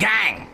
gang.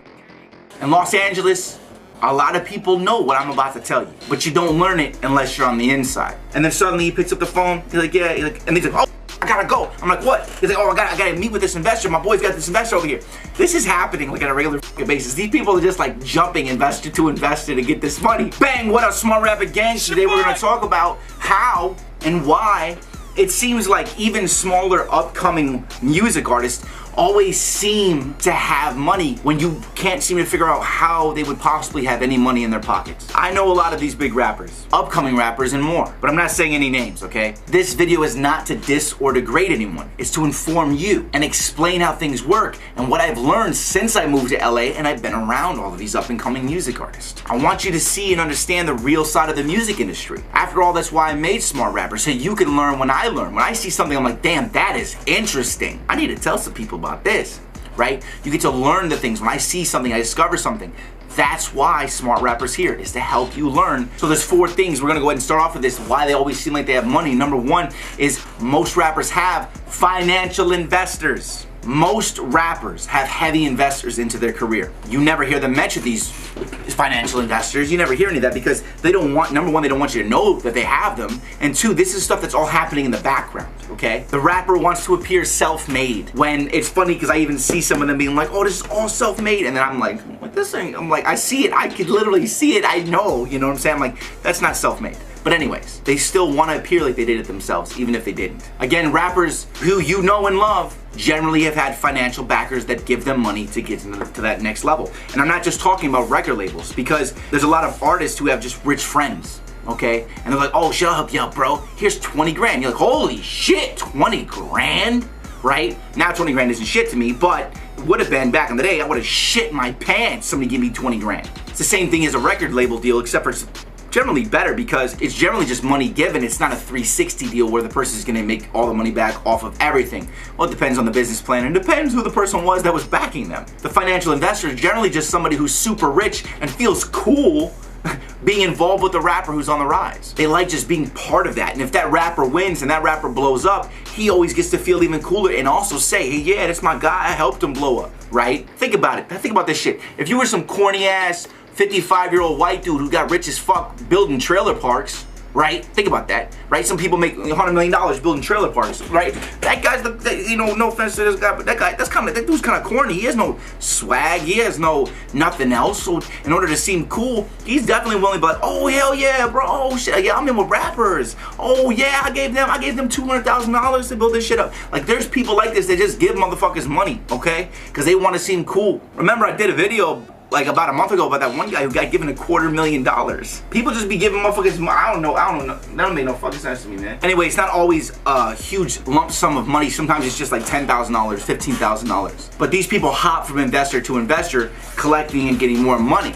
In Los Angeles, a lot of people know what I'm about to tell you, but you don't learn it unless you're on the inside. And then suddenly he picks up the phone, he's like, yeah, and he's like, oh, I gotta go. I'm like, what? He's like, oh, I gotta meet with this investor. My boy's got this investor over here. This is happening like on a regular basis. These people are just like jumping investor to investor to get this money. Bang, what up, Smart Rapper Gang? Today we're gonna talk about how and why it seems like even smaller upcoming music artists always seem to have money when you can't seem to figure out how they would possibly have any money in their pockets. I know a lot of these big rappers, upcoming rappers and more, but I'm not saying any names, okay? This video is not to diss or degrade anyone. It's to inform you and explain how things work and what I've learned since I moved to LA and I've been around all of these up and coming music artists. I want you to see and understand the real side of the music industry. After all, that's why I made Smart Rapper, so you can learn when I learn. When I see something, I'm like, damn, that is interesting. I need to tell some people about this, right? You get to learn the things. When I see something, I discover something. That's why Smart Rapper's here, is to help you learn. So there's 4 things. We're gonna go ahead and start off with this, why they always seem like they have money. Number 1 is most rappers have financial investors. Most rappers have heavy investors into their career. You never hear them mention these financial investors. You never hear any of that because they don't want, number 1, they don't want you to know that they have them. And 2, this is stuff that's all happening in the background, okay? The rapper wants to appear self-made. When it's funny because I even see some of them being like, oh, this is all self-made. And then I'm like, what this thing? I'm like, I see it. I could literally see it. I know, you know what I'm saying? I'm like, that's not self-made. But anyways, they still want to appear like they did it themselves, even if they didn't. Again, rappers who you know and love generally have had financial backers that give them money to get to that next level. And I'm not just talking about record labels, because there's a lot of artists who have just rich friends, okay? And they're like, oh, shut up, yo, bro. Here's 20 grand. You're like, holy shit, 20 grand, right? Now 20 grand isn't shit to me, but it would have been back in the day. I would have shit my pants somebody give me 20 grand. It's the same thing as a record label deal, except for generally better because it's generally just money given. It's not a 360 deal where the person is going to make all the money back off of everything. Well, it depends on the business plan and it depends who the person was that was backing them. The financial investor is generally just somebody who's super rich and feels cool being involved with the rapper who's on the rise. They like just being part of that. And if that rapper wins and that rapper blows up, he always gets to feel even cooler and also say, hey, yeah, that's my guy. I helped him blow up, right? Think about it. Think about this shit. If you were some corny ass 55-year-old white dude who got rich as fuck building trailer parks, right? Think about that, right? Some people make $100 million building trailer parks, right? That guy's, you know, no offense to this guy, but that dude's kind of corny. He has no swag. He has no nothing else. So in order to seem cool, he's definitely willing to be like, oh, hell yeah, bro. Oh, shit, yeah, I'm in with rappers. Oh, yeah, I gave them $200,000 to build this shit up. Like, there's people like this that just give motherfuckers money, okay? Because they want to seem cool. Remember, I did a video like about a month ago about that one guy who got given $250,000. People just be giving motherfuckers, I don't know, that don't make no fucking sense to me, man. Anyway, it's not always a huge lump sum of money. Sometimes it's just like $10,000, $15,000. But these people hop from investor to investor, collecting and getting more money.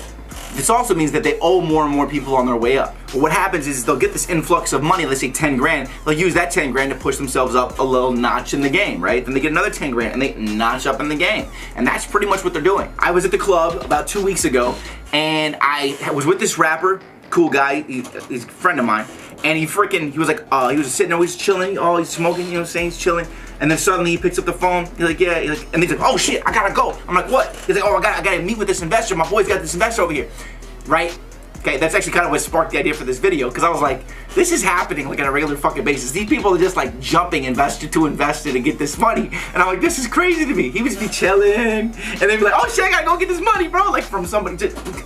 This also means that they owe more and more people on their way up. But what happens is they'll get this influx of money, let's say 10 grand, they'll use that 10 grand to push themselves up a little notch in the game, right? Then they get another 10 grand and they notch up in the game. And that's pretty much what they're doing. I was at the club about 2 weeks ago and I was with this rapper, cool guy, he's a friend of mine, and he was like, he was sitting there, he's chilling, he's smoking, you know what I'm saying, he's chilling. And then suddenly he picks up the phone, he's like, yeah, and he's like, oh shit, I gotta go. I'm like, what? He's like, oh, I gotta meet with this investor. My boy's got this investor over here, right? Okay, that's actually kind of what sparked the idea for this video, because I was like, this is happening like on a regular fucking basis. These people are just like jumping investor to investor to get this money. And I'm like, this is crazy to me. He was be chilling, and they'd be like, oh shit, I gotta go get this money, bro. Like from somebody to...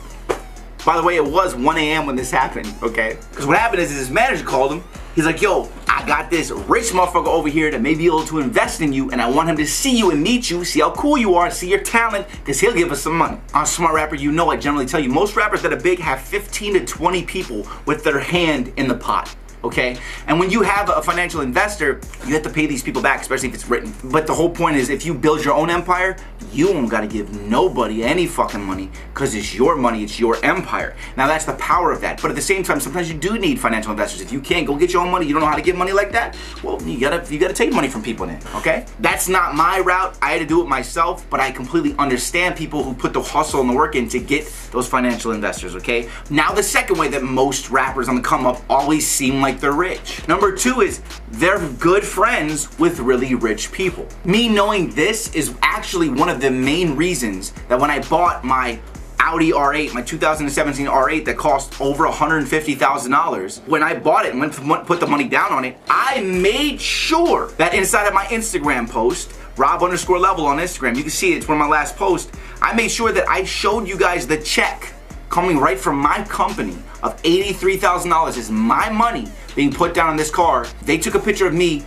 By the way, it was 1 a.m. when this happened, okay? Because what happened is his manager called him. He's like, yo, I got this rich motherfucker over here that may be able to invest in you, and I want him to see you and meet you, see how cool you are, see your talent, because he'll give us some money. On Smart Rapper, you know I generally tell you, most rappers that are big have 15 to 20 people with their hand in the pot. Okay? And when you have a financial investor, you have to pay these people back, especially if it's written. But the whole point is, if you build your own empire, you don't gotta give nobody any fucking money, because it's your money, it's your empire. Now that's the power of that. But at the same time, sometimes you do need financial investors. If you can't go get your own money, you don't know how to get money like that, well, you gotta take money from people then, okay? That's not my route. I had to do it myself, but I completely understand people who put the hustle and the work in to get those financial investors, okay? Now the second way that most rappers on the come up always seem like like they're rich. Number 2 is they're good friends with really rich people. Me knowing this is actually one of the main reasons that when I bought my Audi R8, my 2017 R8 that cost over $150,000, when I bought it and went to put the money down on it, I made sure that inside of my Instagram post, Rob_level on Instagram, you can see it's one of my last posts, I made sure that I showed you guys the check coming right from my company of $83,000 is my money being put down on this car. They took a picture of me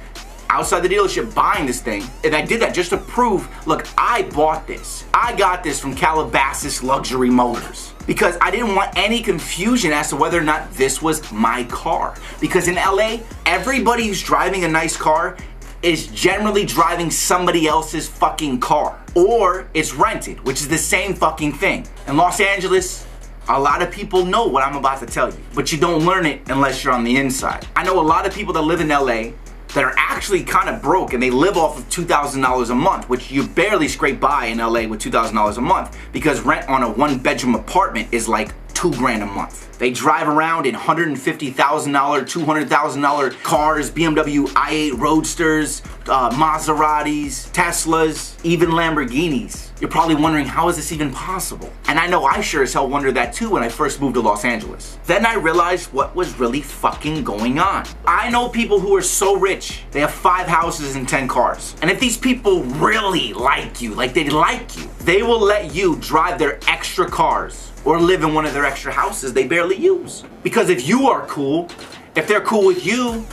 outside the dealership buying this thing, and I did that just to prove, look, I bought this. I got this from Calabasas Luxury Motors because I didn't want any confusion as to whether or not this was my car. Because in LA, everybody who's driving a nice car is generally driving somebody else's fucking car, or it's rented, which is the same fucking thing. In Los Angeles, a lot of people know what I'm about to tell you, but you don't learn it unless you're on the inside. I know a lot of people that live in LA that are actually kind of broke, and they live off of $2,000 a month, which you barely scrape by in LA with $2,000 a month, because rent on a 1-bedroom apartment is like $2 grand a month. They drive around in $150,000, $200,000 cars, BMW i8 Roadsters, Maseratis, Teslas, even Lamborghinis. You're probably wondering, how is this even possible? And I know I sure as hell wondered that too when I first moved to Los Angeles. Then I realized what was really fucking going on. I know people who are so rich, they have 5 houses and 10 cars. And if these people really like you, like they like you, they will let you drive their extra cars or live in one of their extra houses they barely use. Because if you are cool, if they're cool with you,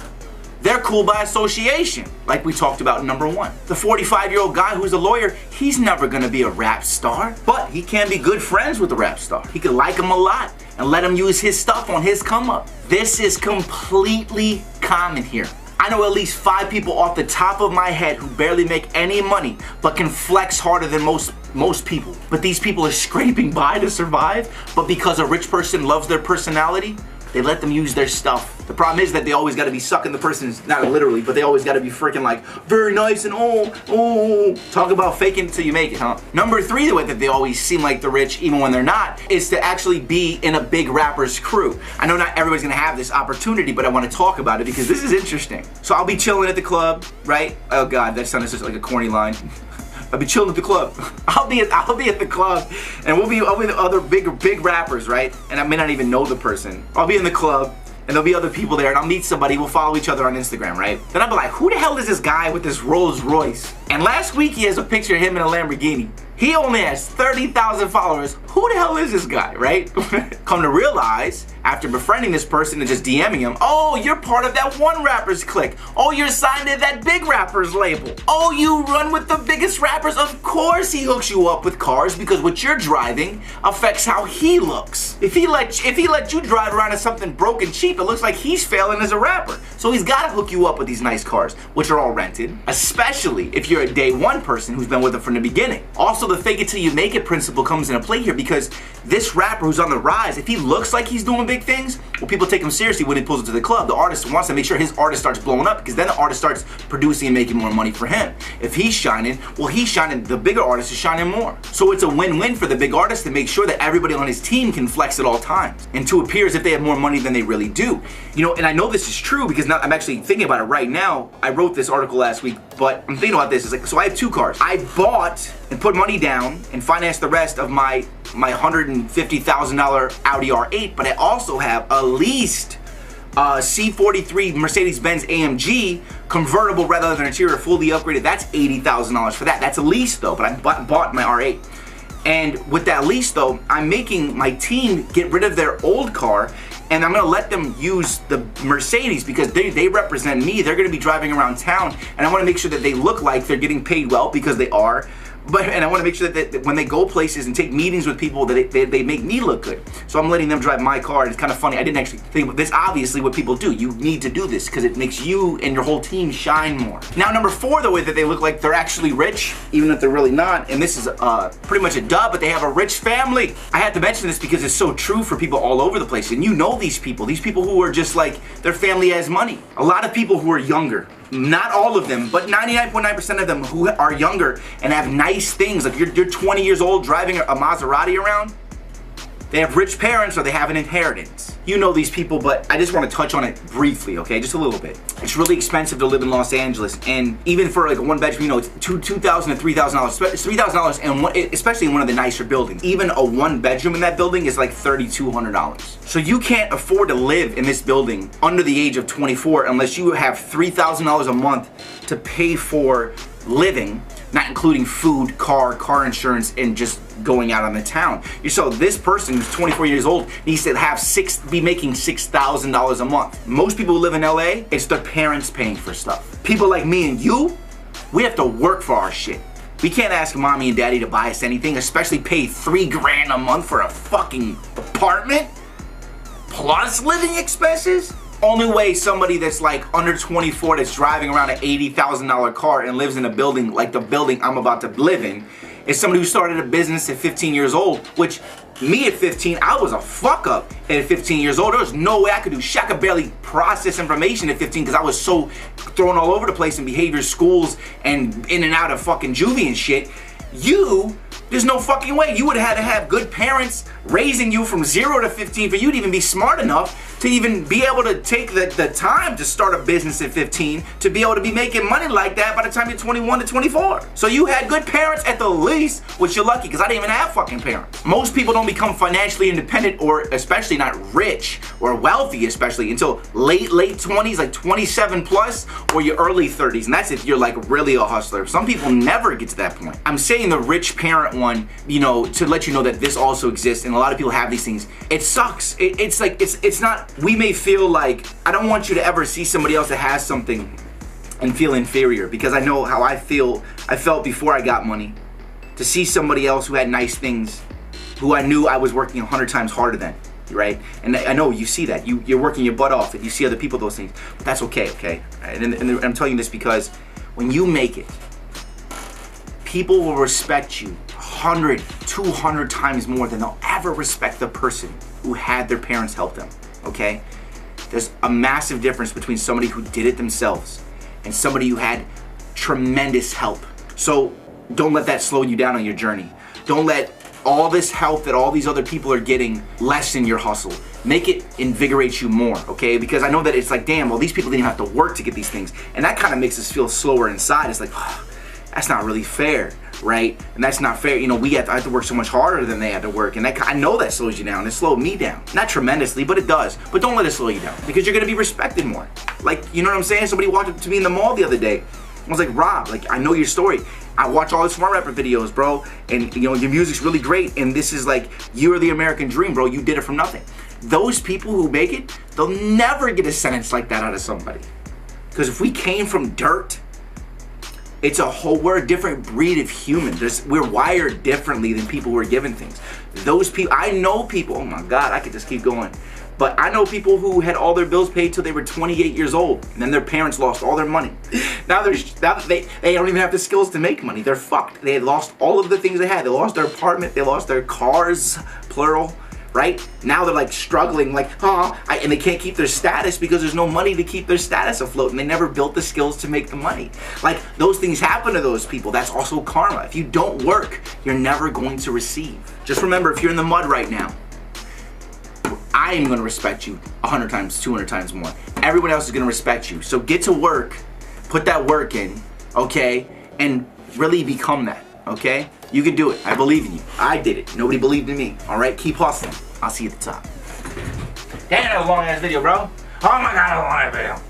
they're cool by association, like we talked about in number 1. The 45-year-old guy who's a lawyer, he's never gonna be a rap star, but he can be good friends with the rap star. He could like him a lot and let him use his stuff on his come up. This is completely common here. I know at least 5 people off the top of my head who barely make any money, but can flex harder than most people. But these people are scraping by to survive, but because a rich person loves their personality, they let them use their stuff. The problem is that they always gotta be sucking the person's, not literally, but they always gotta be freaking like, very nice and talk about faking it till you make it, huh? Number 3, the way that they always seem like they're rich, even when they're not, is to actually be in a big rapper's crew. I know not everybody's gonna have this opportunity, but I wanna talk about it because this is interesting. So I'll be chilling at the club, right? Oh God, that sounded such like a corny line. I'll be chilling at the club. I'll be at the club, and I'll be the other big rappers, right? And I may not even know the person. I'll be in the club, and there'll be other people there, and I'll meet somebody. We'll follow each other on Instagram, right? Then I'll be like, who the hell is this guy with this Rolls Royce? And last week he has a picture of him in a Lamborghini. He only has 30,000 followers. Who the hell is this guy, right? Come to realize, after befriending this person and just DMing him, oh, you're part of that one rapper's clique. Oh, you're signed to that big rapper's label. Oh, you run with the biggest rappers. Of course he hooks you up with cars because what you're driving affects how he looks. If he let you drive around in something broken cheap, it looks like he's failing as a rapper. So he's gotta hook you up with these nice cars, which are all rented, especially if you're a day 1 person who's been with him from the beginning. Also, the fake it till you make it principle comes into play here because this rapper who's on the rise, if he looks like he's doing big things, well, people take him seriously when he pulls it to the club. The artist wants to make sure his artist starts blowing up because then the artist starts producing and making more money for him. If he's shining, well, he's shining, the bigger artist is shining more. So it's a win-win for the big artist to make sure that everybody on his team can flex at all times and to appear as if they have more money than they really do. You know, and I know this is true because now I'm actually thinking about it right now. I wrote this article last week, but I'm thinking about this. It's like, so I have 2 cars. I bought and put money down and financed the rest of my $150,000 Audi R8, but I also have a leased C43 Mercedes-Benz AMG convertible rather than interior, fully upgraded. That's $80,000 for that. That's a lease though, but I bought my R8. And with that lease though, I'm making my team get rid of their old car, and I'm gonna let them use the Mercedes because they represent me. They're gonna be driving around town, and I wanna make sure that they look like they're getting paid well because they are. And I want to make sure that when they go places and take meetings with people, that they make me look good. So I'm letting them drive my car. And it's kind of funny. I didn't actually think about this. Obviously, what people do, you need to do this because it makes you and your whole team shine more. Now, number 4, the way that they look like they're actually rich, even if they're really not. And this is pretty much a dub, but they have a rich family. I had to mention this because it's so true for people all over the place. And you know these people who are just like, their family has money. A lot of people who are younger. Not all of them, but 99.9% of them who are younger and have nice things. Like you're 20 years old driving a Maserati around, They have rich parents or they have an inheritance. You know these people, but I just want to touch on it briefly, okay? Just a little bit. It's really expensive to live in Los Angeles, and even for like a one bedroom, you know, it's $2,000 to $3,000. It's $3,000, and especially in one of the nicer buildings. Even a one bedroom in that building is like $3,200. So you can't afford to live in this building under the age of 24 unless you have $3,000 a month to pay for living, not including food, car insurance, and just going out on the town. So this person who's 24 years old needs to be making $6,000 a month. Most people who live in LA, it's their parents paying for stuff. People like me and you, we have to work for our shit. We can't ask mommy and daddy to buy us anything, especially pay $3 grand a month for a fucking apartment, plus living expenses. Only way somebody that's like under 24 that's driving around an $80,000 car and lives in a building like the building I'm about to live in is somebody who started a business at 15 years old, which me at 15, I was a fuck up at 15 years old. There was no way I could do shit. I could barely process information at 15 because I was so thrown all over the place in behavior schools and in and out of fucking juvie and shit. There's no fucking way. You would have had to have good parents raising you from 0 to 15 for you to even be smart enough to even be able to take the time to start a business at 15 to be able to be making money like that by the time you're 21 to 24. So you had good parents at the least, which you're lucky because I didn't even have fucking parents. Most people don't become financially independent or especially not rich or wealthy especially until late 20s, like 27 plus or your early 30s. And that's if you're like really a hustler. Some people never get to that point. I'm saying the rich parent one, you know, to let you know that this also exists and a lot of people have these things. It sucks. It's not, we may feel like, I don't want you to ever see somebody else that has something and feel inferior because I know how I felt before I got money. To see somebody else who had nice things, who I knew I was working 100 times harder than, right? And I know you see that. You're working your butt off and you see other people those things, but that's okay, okay? And I'm telling you this because when you make it, people will respect you 100, 200 times more than they'll ever respect the person who had their parents help them, okay? There's a massive difference between somebody who did it themselves and somebody who had tremendous help. So don't let that slow you down on your journey. Don't let all this help that all these other people are getting lessen your hustle. Make it invigorate you more, okay? Because I know that it's like, damn, well, these people didn't even have to work to get these things. And that kind of makes us feel slower inside. It's like, oh, that's not really fair, right? And that's not fair. You know, I have to work so much harder than they had to work. And I know that slows you down. It slowed me down. Not tremendously, but it does. But don't let it slow you down because you're gonna be respected more. Like, you know what I'm saying? Somebody walked up to me in the mall the other day. I was like, Rob, like, I know your story. I watch all the Smart Rapper videos, bro. And, you know, your music's really great. And this is like, you're the American dream, bro. You did it from nothing. Those people who make it, they'll never get a sentence like that out of somebody. Because if we came from dirt, we're a different breed of human. We're wired differently than people who are given things. Those people, I know people, oh my God, I could just keep going. But I know people who had all their bills paid till they were 28 years old, and then their parents lost all their money. Now they don't even have the skills to make money. They're fucked. They lost all of the things they had. They lost their apartment, they lost their cars, plural, right? Now they're like struggling, like, and they can't keep their status because there's no money to keep their status afloat, and they never built the skills to make the money. Like, those things happen to those people. That's also karma. If you don't work, you're never going to receive. Just remember, if you're in the mud right now, I am going to respect you 100 times, 200 times more. Everyone else is going to respect you. So get to work, put that work in, okay, and really become that, okay? You can do it. I believe in you. I did it. Nobody believed in me, all right? Keep hustling. I'll see you at the top. Damn, that was a long ass video, bro. Oh my God, that was a long ass video.